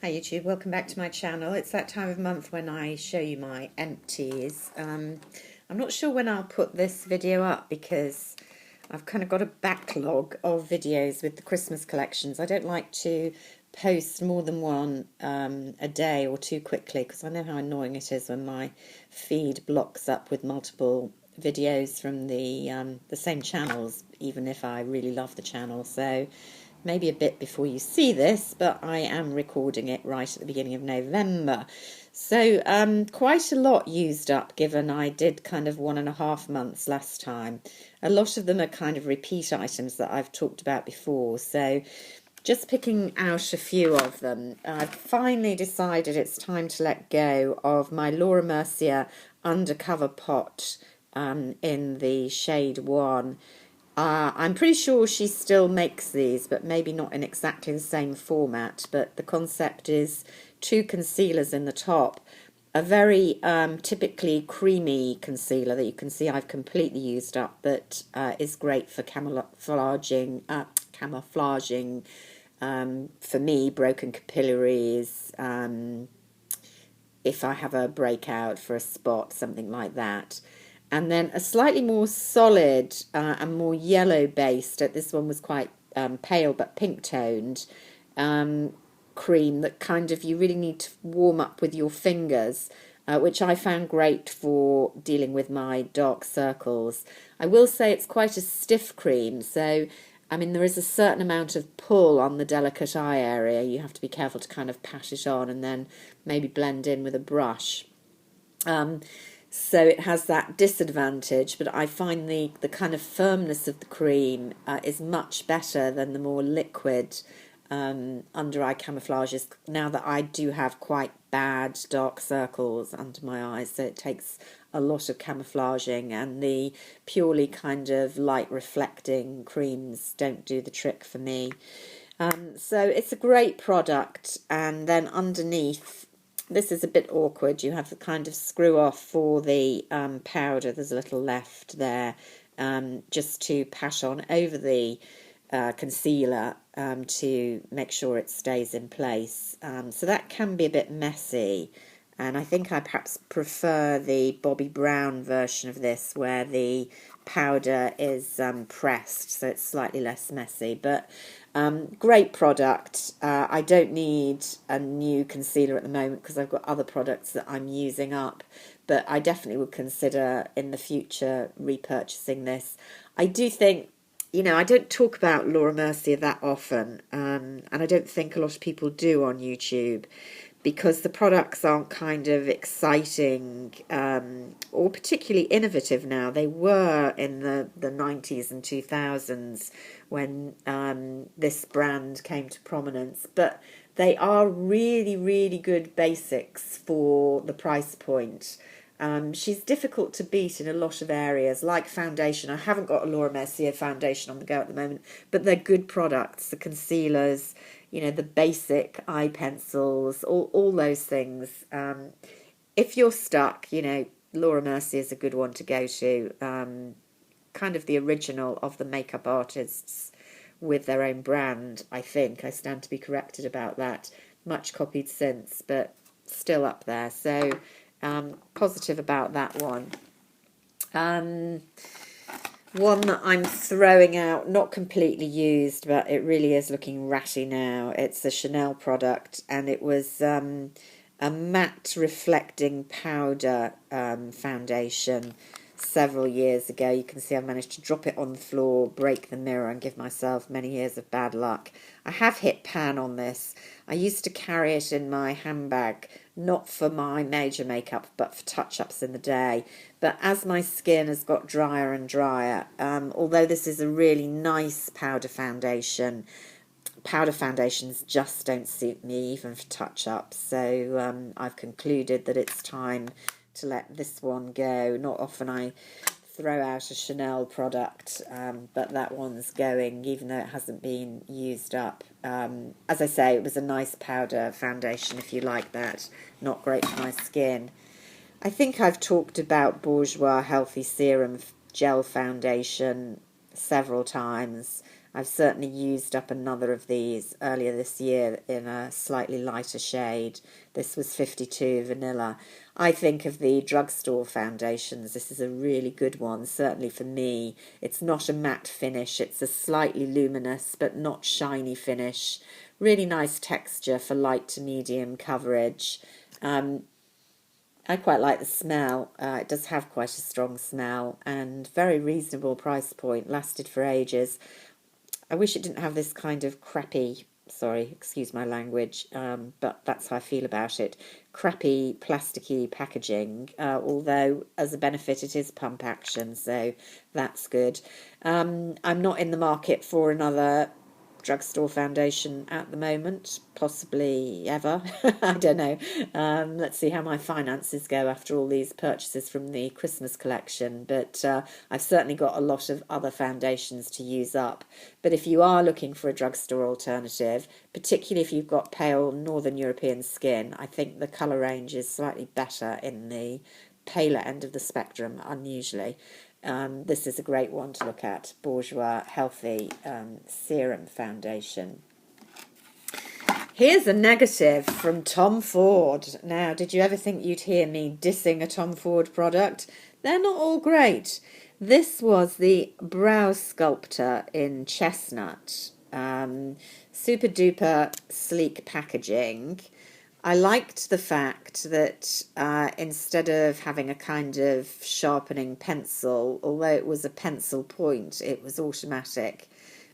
Hi YouTube, welcome back to my channel. It's that time of month when I show you my empties. I'm not sure when I'll put this video up because I've kind of got a backlog of videos with the Christmas collections. I don't like to post more than one a day or too quickly because I know how annoying it is when my feed blocks up with multiple videos from the same channels, even if I really love the channel. So maybe a bit before you see this, but I am recording it right at the beginning of November. So quite a lot used up, given I did kind of 1.5 months last time. A lot of them are kind of repeat items that I've talked about before. So just picking out a few of them, I've finally decided it's time to let go of my Laura Mercier undercover pot in the shade 1. I'm pretty sure she still makes these, but maybe not in exactly the same format. But the concept is 2 concealers in the top. A very typically creamy concealer that you can see I've completely used up, but is great for camouflaging for me, broken capillaries, if I have a breakout for a spot, something like that. And then a slightly more solid and more yellow based, this one was quite pale but pink toned, cream that kind of you really need to warm up with your fingers, which I found great for dealing with my dark circles. I will say it's quite a stiff cream, so I mean there is a certain amount of pull on the delicate eye area. You have to be careful to kind of pat it on and then maybe blend in with a brush. So it has that disadvantage, but I find the kind of firmness of the cream is much better than the more liquid under eye camouflages, now that I do have quite bad dark circles under my eyes, so it takes a lot of camouflaging, and the purely kind of light reflecting creams don't do the trick for me. So it's a great product. And then underneath, this is a bit awkward, you have the kind of screw off for the powder. There's a little left there, just to pat on over the concealer to make sure it stays in place. So that can be a bit messy, and I think I perhaps prefer the Bobbi Brown version of this where the powder is pressed, so it's slightly less messy. But great product. I don't need a new concealer at the moment because I've got other products that I'm using up, but I definitely would consider in the future repurchasing this. I do think, I don't talk about Laura Mercier that often, and I don't think a lot of people do on YouTube, because the products aren't kind of exciting or particularly innovative now. They were in the 90s and 2000s when this brand came to prominence, but they are really, really good basics for the price point. She's difficult to beat in a lot of areas, like foundation. I haven't got a Laura Mercier foundation on the go at the moment, but they're good products. The concealers, the basic eye pencils, all those things. If you're stuck, Laura Mercier is a good one to go to. Kind of the original of the makeup artists with their own brand, I think. I stand to be corrected about that. Much copied since, but still up there. So positive about that one. One that I'm throwing out, not completely used, but it really is looking ratty now. It's a Chanel product, and it was a matte reflecting powder foundation several years ago. You can see I managed to drop it on the floor, break the mirror, and give myself many years of bad luck. I have hit pan on this. I used to carry it in my handbag, not for my major makeup, but for touch-ups in the day. But as my skin has got drier and drier, although this is a really nice powder foundation, powder foundations just don't suit me, even for touch-ups. So I've concluded that it's time to let this one go. Not often I throw out a Chanel product, but that one's going, even though it hasn't been used up. As I say, it was a nice powder foundation if you like that. Not great for my skin. I think I've talked about Bourjois Healthy Serum Gel Foundation several times. I've certainly used up another of these earlier this year in a slightly lighter shade. This was 52 Vanilla. I think of the drugstore foundations, this is a really good one, certainly for me. It's not a matte finish, it's a slightly luminous but not shiny finish. Really nice texture for light to medium coverage. I quite like the smell. It does have quite a strong smell and very reasonable price point. Lasted for ages. I wish it didn't have this kind of crappy, sorry, excuse my language, but that's how I feel about it, crappy plasticky packaging, although as a benefit it is pump action, so that's good. I'm not in the market for another drugstore foundation at the moment, possibly ever. I don't know. Let's see how my finances go after all these purchases from the Christmas collection. But I've certainly got a lot of other foundations to use up. But if you are looking for a drugstore alternative, particularly if you've got pale Northern European skin, I think the colour range is slightly better in the paler end of the spectrum, unusually. This is a great one to look at, Bourjois Healthy Serum Foundation. Here's a negative from Tom Ford. Now, did you ever think you'd hear me dissing a Tom Ford product? They're not all great. This was the Brow Sculptor in Chestnut. Super duper sleek packaging. I liked the fact that instead of having a kind of sharpening pencil, although it was a pencil point, it was automatic.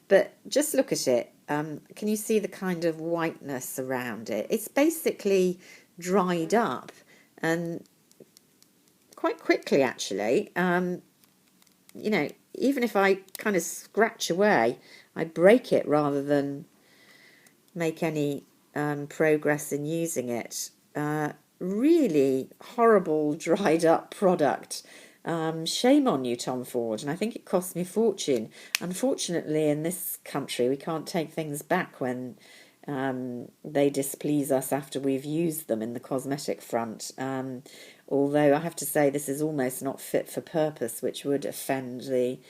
But just look at it. Can you see the kind of whiteness around it? It's basically dried up and quite quickly, actually. You know, even if I kind of scratch away, I break it rather than make any progress in using it. Really horrible dried up product. Shame on you, Tom Ford, and I think it cost me a fortune. Unfortunately, in this country, we can't take things back when they displease us after we've used them in the cosmetic front. Although I have to say this is almost not fit for purpose, which would offend the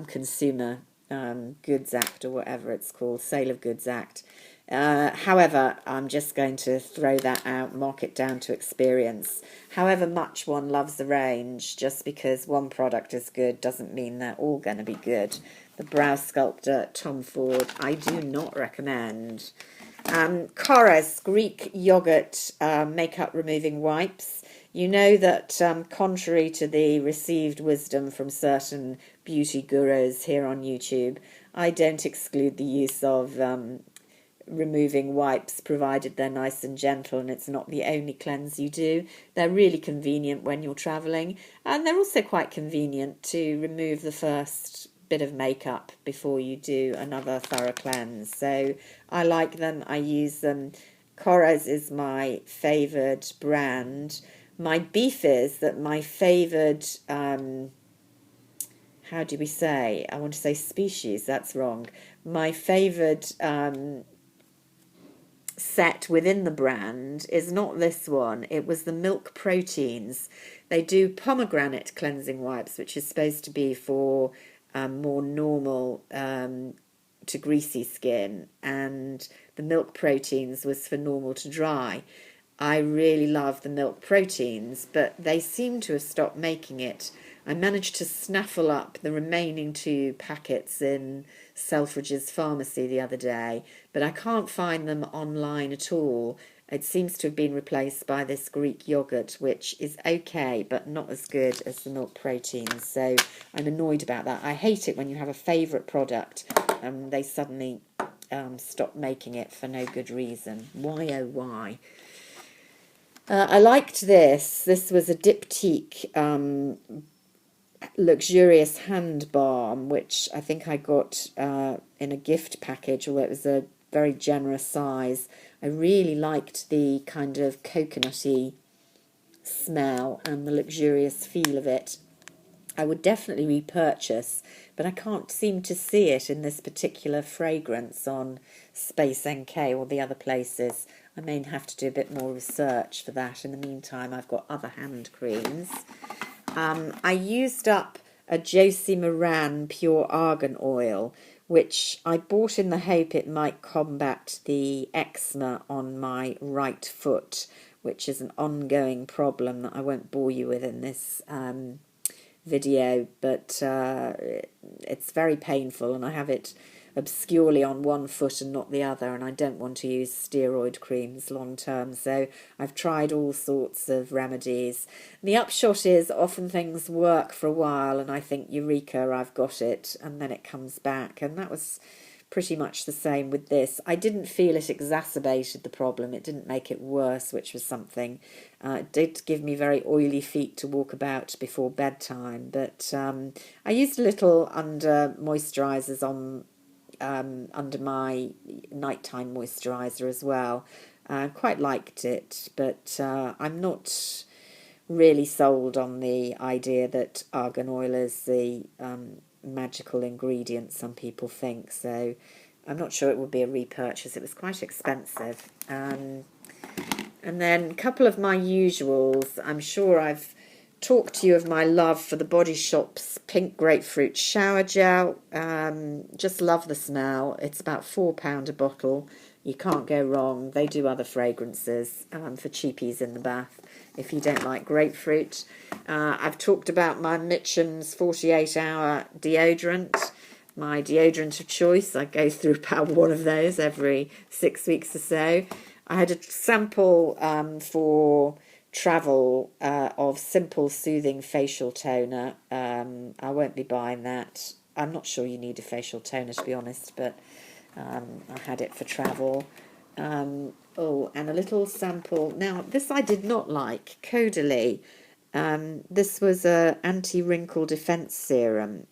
Consumer Goods Act, or whatever it's called, Sale of Goods Act. However, I'm just going to throw that out, mark it down to experience. However much one loves the range, just because one product is good doesn't mean they're all going to be good. The Brow Sculptor Tom Ford, I do not recommend. Korres Greek Yogurt Makeup Removing Wipes. You know that contrary to the received wisdom from certain beauty gurus here on YouTube, I don't exclude the use of removing wipes, provided they're nice and gentle and it's not the only cleanse you do. They're really convenient when you're travelling, and they're also quite convenient to remove the first bit of makeup before you do another thorough cleanse. So I like them, I use them. Korres is my favoured brand. My beef is that my favoured how do we say? I want to say species, that's wrong. My favoured set within the brand is not this one. It was the Milk Proteins. They do pomegranate cleansing wipes, which is supposed to be for more normal to greasy skin, and the Milk Proteins was for normal to dry. I really love the Milk Proteins, but they seem to have stopped making it. I managed to snaffle up the remaining 2 packets in Selfridges pharmacy the other day, but I can't find them online at all. It seems to have been replaced by this Greek yogurt, which is okay, but not as good as the Milk Proteins. So I'm annoyed about that. I hate it when you have a favourite product and they suddenly stop making it for no good reason. Why, oh, why? I liked this. This was a diptyque luxurious hand balm, which I think I got in a gift package, although it was a very generous size. I really liked the kind of coconutty smell and the luxurious feel of it. I would definitely repurchase, but I can't seem to see it in this particular fragrance on Space NK or the other places. I may have to do a bit more research for that. In the meantime, I've got other hand creams. I used up a Josie Moran Pure Argan Oil, which I bought in the hope it might combat the eczema on my right foot, which is an ongoing problem that I won't bore you with in this video, but it's very painful, and I have it obscurely on one foot and not the other, and I don't want to use steroid creams long term, so I've tried all sorts of remedies. The upshot is often things work for a while and I think, eureka, I've got it, and then it comes back, and that was pretty much the same with this. I didn't feel it exacerbated the problem. It didn't make it worse, which was something. It did give me very oily feet to walk about before bedtime, but I used a little under moisturisers on under my nighttime moisturiser as well. Quite liked it, but I'm not really sold on the idea that argan oil is the magical ingredient some people think, so I'm not sure it would be a repurchase. It was quite expensive. And then a couple of my usuals. I'm sure I've talked to you of my love for the Body Shop's pink grapefruit shower gel. Just love the smell. It's about £4 a bottle. You can't go wrong. They do other fragrances for cheapies in the bath if you don't like grapefruit. I've talked about my Mitchum's 48-hour deodorant, my deodorant of choice. I go through about one of those every 6 weeks or so. I had a sample for travel of Simple Soothing Facial Toner. I won't be buying that. I'm not sure you need a facial toner, to be honest, but I had it for travel. Oh, and a little sample. Now, this I did not like. Caudalie. This was a anti-wrinkle defense serum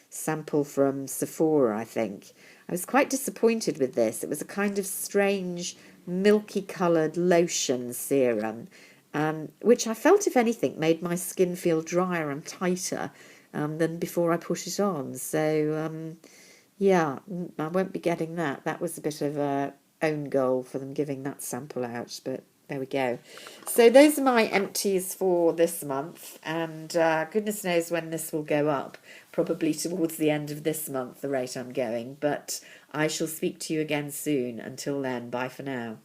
sample from Sephora, I think. I was quite disappointed with this. It was a kind of strange milky coloured lotion serum, which I felt, if anything, made my skin feel drier and tighter than before I put it on. So yeah, I won't be getting that. That was a bit of a own goal for them giving that sample out, but there we go. So those are my empties for this month, and goodness knows when this will go up. Probably towards the end of this month, the rate I'm going, but I shall speak to you again soon. Until then, bye for now.